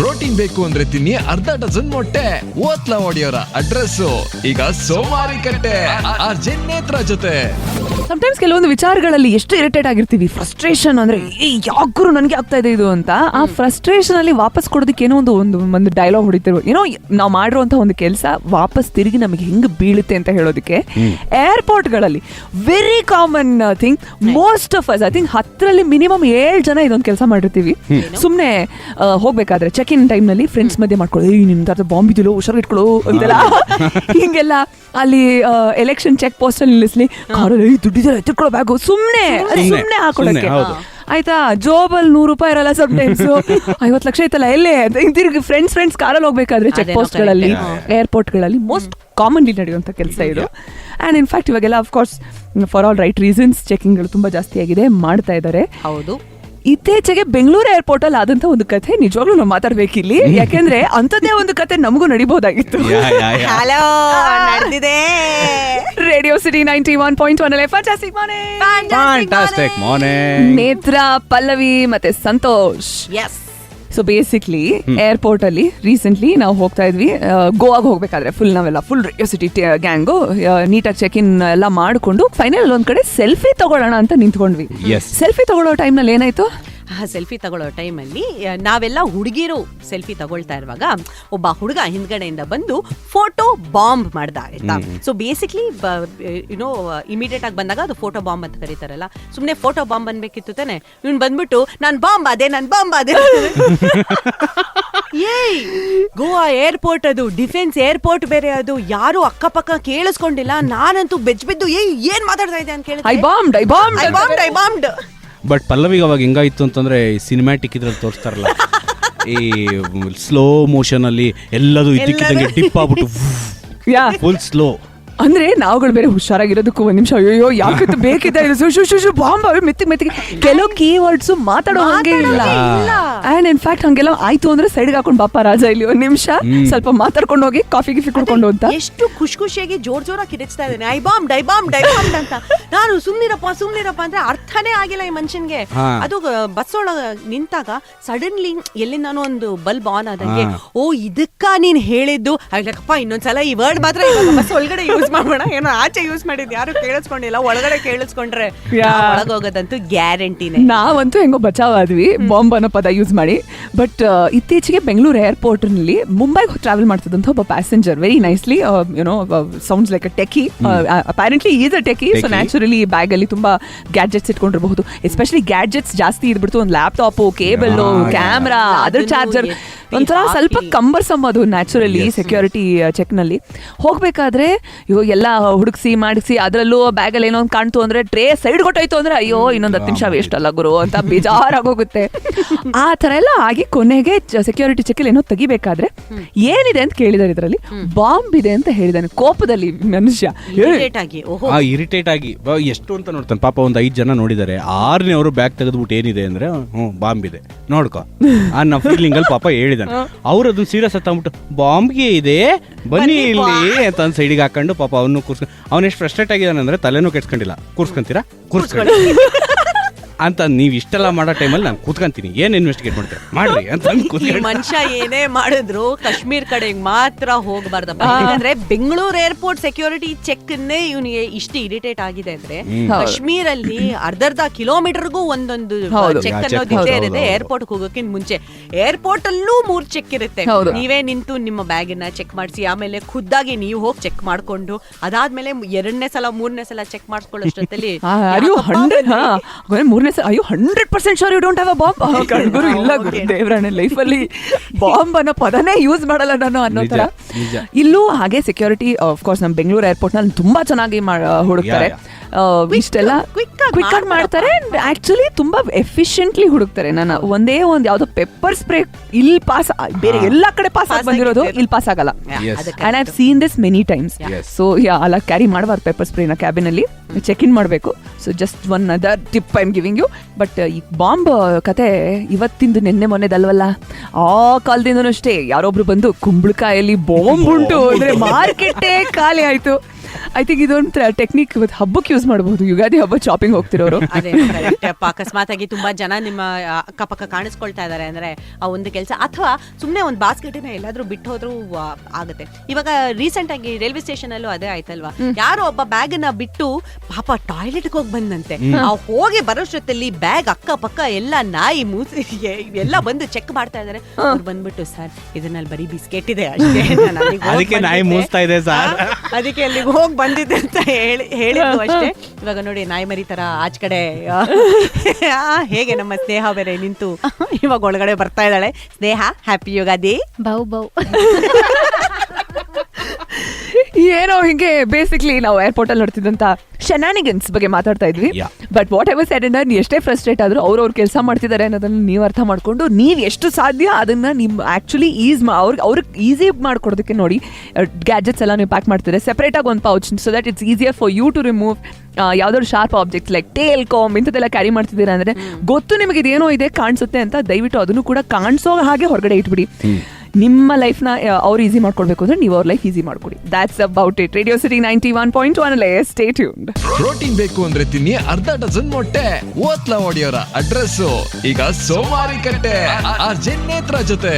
Protein ಬೇಕು ಅಂದ್ರೆ ತಿನ್ನಿ ಅರ್ಧ ಡಜನ್ ಮೊಟ್ಟೆ. ಓತ್ಲಾ ಒಡಿಯೋರ ಅಡ್ರೆಸ್ ಈಗ ಸೋಮಾರಿಕಟ್ಟೆ ಅರ್ಜೆನ್ ನೇತ್ರ ಜೊತೆ. ಸಮಟೈಮ್ಸ್ ಕೆಲವೊಂದು ವಿಚಾರಗಳಲ್ಲಿ ಎಷ್ಟು ಇರಿಟೇಟ್ ಆಗಿರ್ತೀವಿ, ಫ್ರಸ್ಟ್ರೇಷನ್ ಅಂದ್ರೆ ಯಾಕೂ ನನಗೆ ಆಗ್ತಾ ಇದೆ ಇದು ಅಂತ. ಆ ಫ್ರಸ್ಟ್ರೇಷನ್ ಅಲ್ಲಿ ವಾಪಸ್ ಕೊಡೋದಕ್ಕೆ ಏನೋ ಒಂದು ಡೈಲಾಗ್ ಹೊಡಿತಿರೋ, ಏನೋ ನಾವು ಮಾಡಿರುವಂತ ಒಂದು ಕೆಲಸ ವಾಪಸ್ ತಿರುಗಿ ನಮಗೆ ಹೆಂಗ್ ಬೀಳುತ್ತೆ ಅಂತ ಹೇಳೋದಕ್ಕೆ ಏರ್ಪೋರ್ಟ್ ಗಳಲ್ಲಿ very common thing. Most of us I think 10ರಲ್ಲಿ ಮಿನಿಮಮ್ 7 ಜನ ಇದೊಂದು ಕೆಲಸ ಮಾಡಿರ್ತೀವಿ. ಸುಮ್ನೆ ಹೋಗ್ಬೇಕಾದ್ರೆ ಚೆಕ್ ಇನ್ ಟೈಮ್ ನಲ್ಲಿ ಫ್ರೆಂಡ್ಸ್ ಮಧ್ಯೆ ಮಾಡ್ಕೊಳ್ಳೋ, ನಿಮ್ ತರ ಬಾಂಬ್ ಇದಿಲ್ಲೋ ಹುಷಾರ್ ಇಟ್ಕೊಳ್ಳೋ ಇದೆಲ್ಲ ಹಿಂಗೆಲ್ಲ. ಅಲ್ಲಿ ಎಲೆಕ್ಷನ್ ಚೆಕ್ ಪೋಸ್ಟ್ ಅಲ್ಲಿ ನಿಲ್ಲಿಸ್ಲಿ, ಕಾರಲ್ಲಿ ದುಡ್ಡಿದ್ರೆ ಎತ್ತಿಟ್ಕೊಳ್ಳೋ ಬ್ಯಾಗು ಸುಮ್ನೆ ಹಾಕೊಳಕ್ಕೆ ಆಯ್ತಾ. ಜೋಬಲ್ಲಿ ₹100 ಇರಲ್ಲ, ಸಮ್ಟೈಮ್ಸ್ 50 ಲಕ್ಷ ಐತಲ್ಲ ಎಲ್ಲೇ ತಿರುಗಿ ಫ್ರೆಂಡ್ಸ್ ಕಾರಲ್ಲಿ ಹೋಗ್ಬೇಕಾದ್ರೆ ಚೆಕ್ ಪೋಸ್ಟ್ ಗಳಲ್ಲಿ ಏರ್ಪೋರ್ಟ್ ಗಳಲ್ಲಿ ಮೋಸ್ಟ್ ಕಾಮನ್ಲಿ ನಡೆಯುವಂತ ಕೆಲಸ ಇದು. ಅಂಡ್ ಇನ್ಫ್ಯಾಕ್ಟ್ ಇವಾಗೆಲ್ಲ of course for all right reasons checking ಗಳು ತುಂಬಾ ಜಾಸ್ತಿ ಆಗಿದೆ, ಮಾಡ್ತಾ ಇದ್ದಾರೆ. ಹೌದು. ಇತ್ತೀಚೆಗೆ ಬೆಂಗಳೂರು ಏರ್ಪೋರ್ಟ್ ಅಲ್ಲಿ ಆದಂತ ಒಂದು ಕಥೆ ನಿಜವಾಗ್ಲೂ ನಾವು ಮಾತಾಡ್ಬೇಕಿಲ್ಲಿ, ಯಾಕೆಂದ್ರೆ ಅಂತದೇ ಒಂದು ಕಥೆ ನಮಗೂ ನಡಿಬಹುದಾಗಿತ್ತು. ಹಲೋ, ನಡೆದಿದೆ radio city 91.1 fantastic morning. Netra, Pallavi ಮತ್ತೆ Santosh. Yes. So basically airport ಅಲ್ಲಿ ರೀಸೆಂಟ್ಲಿ ನಾವು ಹೋಗ್ತಾ ಇದ್ವಿ, ಗೋವಾಗೆ ಹೋಗ್ಬೇಕಾದ್ರೆ ನಾವೆಲ್ಲ ಫುಲ್ ರೇಡಿಯೋ ಸಿಟಿ ಗ್ಯಾಂಗು ನೀಟಾಗಿ ಚೆಕ್ ಇನ್ ಎಲ್ಲ ಮಾಡಿಕೊಂಡು ಫೈನಲ್ ಒಂದ್ ಕಡೆ ಸೆಲ್ಫಿ ತಗೊಳ್ಳೋಣ ಅಂತ ನಿಂತ್ಕೊಂಡ್ವಿ. ಸೆಲ್ಫಿ ತಗೊಳ್ಳೋ ಟೈಮ್ ನಲ್ಲಿ ಏನಾಯ್ತು, ಸೆಲ್ಫಿ ತಗೊಳ್ಳೋ ಟೈಮಲ್ಲಿ ನಾವೆಲ್ಲ ಹುಡುಗಿರು ಸೆಲ್ಫಿ ತಗೊಳ್ತಾ ಇರುವಾಗ ಒಬ್ಬ ಹುಡುಗ ಹಿಂದ್ಗಡೆಯಿಂದ ಬಂದು ಫೋಟೋ ಬಾಂಬ್ ಮಾಡ್ದ ಆಯ್ತಾ. ಸೊ ಬೇಸಿಕ್ಲಿ ಇಮಿಡಿಯೇಟ್ ಆಗಿ ಬಂದಾಗ ಅದು ಫೋಟೋ ಬಾಂಬ್ ಅಂತ ಕರೀತಾರಲ್ಲ, ಸುಮ್ನೆ ಫೋಟೋ ಬಾಂಬ್ ಅನ್ಬೇಕಿತ್ತು ತಾನೆ. ಇವ್ನು ಬಂದ್ಬಿಟ್ಟು ನಾನ್ ಬಾಂಬ್ ಅದೇ ಏಯ್, ಗೋವಾ ಏರ್ಪೋರ್ಟ್ ಅದು ಡಿಫೆನ್ಸ್ ಏರ್ಪೋರ್ಟ್ ಬೇರೆ, ಅದು ಯಾರು ಅಕ್ಕಪಕ್ಕ ಕೇಳಿಸ್ಕೊಂಡಿಲ್ಲ. ನಾನಂತೂ ಬೆಚ್ಚಬಿದ್ದು ಏನ್ ಮಾತಾಡ್ತಾ ಇದ್ದೆ ಅಂತ ಕೇಳಿದ್ರೆ ಬಟ್ ಪಲ್ಲವಿಗೆ ಅವಾಗ ಹೆಂಗಾಯ್ತು ಅಂತಂದ್ರೆ ಸಿನಿಮ್ಯಾಟಿಕ್ ಇದ್ರಲ್ಲಿ ತೋರಿಸ್ತಾರಲ್ಲ, ಈ ಸ್ಲೋ ಮೋಷನ್ ಅಲ್ಲಿ ಎಲ್ಲದು ಇದ್ದಕ್ಕಿದ್ದಂಗೆ ಡಿಪ್ ಆಗ್ಬಿಟ್ಟು ಫುಲ್ ಸ್ಲೋ. ಅಂದ್ರೆ ನಾವುಗಳು ಬೇರೆ ಹುಷಾರಾಗಿರೋದಕ್ಕೂ ಒಂದ್ ನಿಮಿಷ ಅಯ್ಯೋ ಯಾಕೆ ಬೇಕಿದೆ ಬಾಂಬ್ ಮೆತ್ತಿಗೆ ಕೆಲವು ಕೀವರ್ಡ್ಸ್ ಮಾತಾಡೋ ಹಂಗೆ ಇಲ್ಲ. ಅಂಡ್ ಇನ್ಫ್ಯಾಕ್ಟ್ ಹಂಗೆಲ್ಲ ಆಯ್ತು ಅಂದ್ರೆ ಸೈಡ್ಗೆ ಹಾಕೊಂಡು ಬಾಪ ರಾಜ ಇಲ್ಲಿ ಒಂದ್ ನಿಮಿಷ ಸ್ವಲ್ಪ ಮಾತಾಡ್ಕೊಂಡು ಹೋಗಿ ಕಾಫಿ ಕುಡ್ಕೊಂಡು ಅಂತ ಎಷ್ಟು ಖುಷಿಯಾಗಿ ಜೋರಾಗಿ ಕಿರಿಚ್ತಾ ಇದ್ದೇನೆ, ಐ ಬಾಂಬ್ ಅಂತ. ನಾನು ಸುಮ್ನಿರಪ್ಪ ಅಂದ್ರೆ ಅರ್ಥನೇ ಆಗಿಲ್ಲ ಈ ಮನುಷ್ಯನ್ಗೆ. ಅದು ಬಸ್ ಒಳಗ ನಿಂತಾಗ ಸಡನ್ಲಿ ಎಲ್ಲಿ ನಾನು ಒಂದು ಬಲ್ಬ್ ಆನ್ ಆದಂಗೆ, ಓ ಇದಕ್ಕ ನೀನ್ ಹೇಳಿದ್ದು ಅಲ್ಲಪ್ಪ, ಇನ್ನೊಂದ್ಸಲ ಈ ವರ್ಡ್ ಮಾತ್ರ ಬಸ್ ಒಳಗಡೆ ಯೂಸ್ ಮಾಡೋಣ, ಏನೋ ಆಚೆ ಯೂಸ್ ಮಾಡಿದ್ ಯಾರು ಕೇಳಿಸ್ಕೊಂಡಿಲ್ಲ, ಒಳಗಡೆ ಕೇಳಿಸ್ಕೊಂಡ್ರೆ ಒಳಗೋಗೋದಂತೂ ಗ್ಯಾರಂಟಿನೇ. ನಾವಂತೂ ಹೆಂಗೋ ಬಚಾವ್ ಆದ್ವಿ ಬಾಂಬ್ ಅನ್ನೋ ಪದ ಯೂಸ್ ಮಾಡಿ. ಬಟ್ ಇತ್ತೀಚೆಗೆ ಬೆಂಗಳೂರು ಏರ್ಪೋರ್ಟ್ ನಲ್ಲಿ ಮುಂಬೈಗೆ ಟ್ರಾವೆಲ್ ಮಾಡ್ತಿದ್ದಂತ ಒಬ್ಬ passenger very nicely sounds like a techie, apparently is a techie. So naturally bag ಅಲ್ಲಿ ತುಂಬಾ ಗ್ಯಾಡ್ಜೆಟ್ಸ್ ಇಟ್ಕೊಂಡಿರಬಹುದು, ಎಸ್ಪೆಷಲಿ ಗ್ಯಾಡ್ಜೆಟ್ಸ್ ಜಾಸ್ತಿ ಇದ್ಬಿಡ್ತು. ಒಂದು laptop, cable, camera, other charger, ಒಂಥರ ಸ್ವಲ್ಪ ಕಂಬರ್ಸಮ್ ಅದು ನ್ಯಾಚುರಲಿ ಸೆಕ್ಯೂರಿಟಿ ಚೆಕ್ ನಲ್ಲಿ ಹೋಗ್ಬೇಕಾದ್ರೆ. ಎಲ್ಲ ಹುಡುಕ್ಸಿ ಮಾಡಿಸಿ ಅದ್ರಲ್ಲೂ ಬ್ಯಾಗಲ್ಲಿ ಏನೋ ಒಂದು ಕಾಣ್ತು ಅಂದ್ರೆ ಟ್ರೇ ಸೈಡ್ ಕೊಟ್ಟೋಯ್ತು ಅಂದ್ರೆ ಅಯ್ಯೋ ಇನ್ನೊಂದು 10 ನಿಮಿಷ ವೇಸ್ಟ್ ಅಲ್ಲ ಗುರು ಅಂತ ಬೇಜಾರಾಗೋಗುತ್ತೆ. ಆ ತರ ಎಲ್ಲ ಆಗಿ ಕೊನೆಗೆ ಸೆಕ್ಯೂರಿಟಿ ಚೆಕ್ ಏನೋ ತೆಗಿಬೇಕಾದ್ರೆ ಏನಿದೆ ಅಂತ ಕೇಳಿದಾರೆ, ಇದರಲ್ಲಿ ಬಾಂಬ್ ಇದೆ ಅಂತ ಹೇಳಿದಾನೆ. ಕೋಪದಲ್ಲಿ ಮನುಷ್ಯ ಇರಿಟೇಟ್ ಆಗಿ ಎಷ್ಟು ಅಂತ ನೋಡ್ತಾನೆ ಪಾಪ. ಒಂದು 5 ಜನ ನೋಡಿದ್ದಾರೆ, 6ನೇವರು ಬ್ಯಾಗ್ ತೆಗೆದ್ಬಿಟ್ಟು ಏನಿದೆ ಅಂದ್ರೆ ಬಾಂಬ್ ಇದೆ ನೋಡ್ಕೊ ಅನ್ನೋ ಫೀಲಿಂಗ್ ಅಲ್ಲಿ ಪಾಪ ಹೇಳಿದಾನೆ. ಅವ್ರು ಅದನ್ನ ಸೀರಿಯಸ್ ಅಂದ್ಬಿಟ್ಟು ಬಾಂಬ್ಗೆ ಇದೆ ಬನ್ನಿ ಇಲ್ಲಿ ಅಂತ ಸೈಡಿಗೆ ಹಾಕೊಂಡು ಪಾಪ ಅವನು ಅವನು ಎಷ್ಟು ಫ್ರಸ್ಟ್ರೇಟ್ ಆಗಿದ್ದಾನೆ ಅಂದ್ರೆ ತಲೆನೂ ಕೆಡ್ಸ್ಕೊಂಡಿಲ್ಲ. ಕೂರ್ಸ್ಕೊಂತೀರಾ ಅಂತ ನೀವ್ ಇಷ್ಟೆಲ್ಲ ಮಾಡೋ ಟೈಮಲ್ಲಿ ನಾನು ಕೂತ್ಕೊಂತೀನಿ, ಏನ್ ಇನ್ವೆಸ್ಟಿಗೇಟ್ ಮಾಡ್ತೀರಾ ಮಾಡ್ರಿ ಅಂತ. ಮನುಷ್ಯ ಏನೇ ಮಾಡಿದ್ರು ಕಾಶ್ಮೀರ್ ಕಡೆಗೆ ಮಾತ್ರ ಹೋಗಬಾರ್ದಪ್ಪ. ಯಾಕಂದ್ರೆ ಬೆಂಗಳೂರು ಏರ್ಪೋರ್ಟ್ ಸೆಕ್ಯೂರಿಟಿ ಚೆಕ್ ಇವನಿಗೆ ಇಷ್ಟು ಇರಿಟೇಟ್ ಆಗಿದೆ ಅಂದ್ರೆ ಕಾಶ್ಮೀರಲ್ಲಿ ಅರ್ಧ ಕಿಲೋಮೀಟರ್ಗೂ ಒಂದೊಂದು ಚೆಕ್ ಅನ್ನೋದು ಇದ್ದೇ ಇರುತ್ತೆ. ಏರ್ಪೋರ್ಟ್ ಹೋಗೋಕ್ಕಿಂತ ಮುಂಚೆ ಏರ್ಪೋರ್ಟ್ ಅಲ್ಲೂ 3 ಚೆಕ್ ಇರುತ್ತೆ. ನೀವೇ ನಿಂತು ನಿಮ್ಮ ಬ್ಯಾಗನ್ನ ಚೆಕ್ ಮಾಡಿಸಿ, ಆಮೇಲೆ ಖುದ್ದಾಗಿ ನೀವು ಹೋಗಿ ಚೆಕ್ ಮಾಡ್ಕೊಂಡು ಅದಾದ್ಮೇಲೆ 2ನೇ ಸಲ 3ನೇ ಸಲ ಚೆಕ್ ಮಾಡಿಸ್ಕೊಳ್ಳೋಷ್ಟೊತ್ತಲ್ಲಿ ಅಯ್ಯೋ 100% sure you don't have a bomb. ಕಣ್ಗುರು ಇಲ್ಲ ದೇವ್ರಣ್ಣ ಲೈಫಲ್ಲಿ ಬಾಂಬ್ ಅನ್ನೋ ಪದನೇ ಯೂಸ್ ಮಾಡಲ್ಲ ನಾನು ಅನ್ನೋ ತರ. ಇಲ್ಲೂ ಹಾಗೆ ಸೆಕ್ಯೂರಿಟಿ ಆಫ್ ಕೋರ್ಸ್ ನಮ್ಮ ಬೆಂಗಳೂರು ಏರ್ಪೋರ್ಟ್ ನಲ್ಲಿ ತುಂಬಾ ಚೆನ್ನಾಗಿ ಹುಡುಕ್ತಾರೆ, ಇಷ್ಟೆಲ್ಲ ಕ್ವಿಕ್ ಆಗಿ ಮಾಡ್ತಾರೆ. ಆಕ್ಚುಲಿ ತುಂಬಾ ಎಫಿಷಿಯಂಟ್ಲಿ ಹುಡುಕ್ತಾರೆ. ನಾನು ಒಂದೇ ಒಂದು ಯಾವ್ದೋ ಪೆಪ್ಪರ್ ಸ್ಪ್ರೇ ಇಲ್ಲಿ ಪಾಸ್, ಬೇರೆ ಎಲ್ಲಾ ಕಡೆ ಪಾಸ್ ಆಗಿ ಬಂದಿರೋದು ಇಲ್ಲಿ ಪಾಸ್ ಆಗಲ್ಲ. And I have seen this many times. So ಅಲ್ಲ ಕ್ಯಾರಿ ಮಾಡಬಾರ್ದು ಪೆಪ್ಪರ್ ಸ್ಪ್ರೇನ ಕ್ಯಾಬಿನ್ ಅಲ್ಲಿ, ಚೆಕ್ ಇನ್ ಮಾಡಬೇಕು. So just one other tip I am giving you. But ಈ ಬಾಂಬ್ ಕತೆ ಇವತ್ತಿಂದು ನಿನ್ನೆ ಮೊನ್ನೆದಲ್ವಲ್ಲ, ಆ ಕಾಲದಿಂದನೂ ಅಷ್ಟೇ ಯಾರೊಬ್ರು ಬಂದು ಕುಂಬಳಕಾಯಲ್ಲಿ ಬಾಂಬ್ ಉಂಟು ಅಂದ್ರೆ ಮಾರ್ಕೆಟೇ ಖಾಲಿ ಆಯ್ತು. ಐ ಥಿಂಕ್ ಇದೊಂದು ಟೆಕ್ನಿಕ್ ಇವತ್ತು ಹಬ್ಬಕ್ಕೆ ಯೂಸ್ ಮಾಡಬಹುದು, ಯುಗಾದಿ ಹಬ್ಬ ಶಾಪಿಂಗ್ ಹೋಗ್ತಿರೋರು. ಅದೇ ಅಕಸ್ಮಾತ್ ಆಗಿ ತುಂಬಾ ಜನ ನಿಮ್ಮ ಅಕ್ಕಪಕ್ಕ ಕಾಣಿಸ್ಕೊಳ್ತಾ ಇದಾರೆ ಅಂದ್ರೆ ಆ ಒಂದು ಕೆಲಸ, ಅಥವಾ ಸುಮ್ನೆ ಒಂದು ಬಾಸ್ಕೆಟಿನ ಎಲ್ಲಾದ್ರೂ ಬಿಟ್ಟು ಹೋದ್ರೂ ಆಗುತ್ತೆ. ಇವಾಗ ರೀಸೆಂಟ್ ಆಗಿ ರೈಲ್ವೆ ಸ್ಟೇಷನ್ ಅಲ್ಲೂ ಅದೇ ಆಯ್ತಲ್ವಾ, ಯಾರೋ ಒಬ್ಬ ಬ್ಯಾಗ್ ನ ಬಿಟ್ಟು ಪಾಪ ಟಾಯ್ಲೆಟ್ ಹೋಗಿ ಬಂದಂತೆ, ಆ ಹೋಗಿ ಬರೋಷ್ಟೊತ್ತಲ್ಲಿ ಬ್ಯಾಗ್ ಅಕ್ಕ ಪಕ್ಕ ಎಲ್ಲ ನಾಯಿ ಮೂಸಿ ಎಲ್ಲ ಬಂದು ಚೆಕ್ ಮಾಡ್ತಾ ಇದಾರೆ. ಅವ್ರು ಬಂದ್ಬಿಟ್ಟು ಸರ್ ಇದನ್ನಲ್ಲಿ ಬರೀ ಬಿಸ್ಕೆಟ್ ಇದೆ ಅಷ್ಟೇ, ಅದಕ್ಕೆ ನಾಯಿ ಮೂಸ್ತಾ ಇದೆ ಸರ್, ಅದಕ್ಕೆ ಅಲ್ಲಿಗೆ ಹೋಗಿ ಬಂದಿದ್ದೆ ಅಂತ ಹೇಳಿದ್ರು ಅಷ್ಟೇ. ಇವಾಗ ನೋಡಿ ನಾಯಿ ಮರಿ ತರ ಆಚ ಕಡೆ ಹೇಗೆ ನಮ್ಮ ಸ್ನೇಹ ಬೇರೆ ನಿಂತು ಇವಾಗ ಒಳಗಡೆ ಬರ್ತಾ ಇದ್ದಾಳೆ. ಸ್ನೇಹ, ಹ್ಯಾಪಿ ಯುಗಾದಿ. ಬೌ ಬೌ. ಏನೋ ಹಿಂಗೆ ಬೇಸಿಕ್ಲಿ ನಾವು ಏರ್ಪೋರ್ಟ್ ಅಲ್ಲಿ ನೋಡ್ತಿದ್ದಂತ ಶೆನಾನಿಗನ್ಸ್ ಬಗ್ಗೆ ಮಾತಾಡ್ತಾ ಇದ್ವಿ. Yeah. But what ever said and done, ಎಷ್ಟೇ ಫ್ರಸ್ಟ್ರೇಟ್ ಆದ್ರೂ ಅವ್ರವ್ರ ಕೆಲಸ ಮಾಡ್ತಿದ್ದಾರೆ ಅನ್ನೋದನ್ನ ನೀವು ಅರ್ಥ ಮಾಡ್ಕೊಂಡು ನೀವು ಎಷ್ಟು ಸಾಧ್ಯ ಅದನ್ನ ನಿಮ್ ಆಕ್ಚುಲಿ ಅವ್ರಿಗೆ ಈಸಿ ಮಾಡ್ಕೊಡೋದಕ್ಕೆ ನೋಡಿ ಗ್ಯಾಜೆಟ್ಸ್ ಎಲ್ಲ ನೀವು ಪ್ಯಾಕ್ ಮಾಡ್ತಿದ್ರೆ ಸೆಪರೇಟ್ ಆಗಿ ಒಂದು pouch, so that it's easier for you to remove ಯಾವ್ದಾದ್ರು sharp objects like tail comb ಇಂಥದ್ದೆಲ್ಲ ಕ್ಯಾರಿ ಮಾಡ್ತಿದ್ದೀರಾ ಅಂದ್ರೆ ಗೊತ್ತು ನಿಮಗೆ ಇದೇನೋ ಇದೆ ಕಾಣಿಸುತ್ತೆ ಅಂತ, ದಯವಿಟ್ಟು ಅದನ್ನು ಕೂಡ ಕಾಣಿಸೋ ಹಾಗೆ ಹೊರಗಡೆ ಇಟ್ಬಿಡಿ. ನಿಮ್ಮ ಲೈಫ್ನ ಅವ್ರು ಈಸಿ ಮಾಡ್ಕೊಡ್ಬೇಕು ಅಂದ್ರೆ ನೀವು ಅವ್ರ ಲೈಫ್ ಈಸಿ ಮಾಡ್ಕೊಡಿ. That's about it. Radio city 91.1 stay tuned. Protein ಬೇಕು ಅಂದ್ರೆ ತಿನ್ನಿ ಅರ್ಧ ಡಜನ್ ಮೊಟ್ಟೆ. ಓತ್ಲಾ ಒಡೆಯೋರ ಅಡ್ರೆಸ್ ಈಗ ಸೋಮಾರಿಕಟ್ಟೆ. ಆರ್ಜೆ ನೇತ್ರ ಜೊತೆ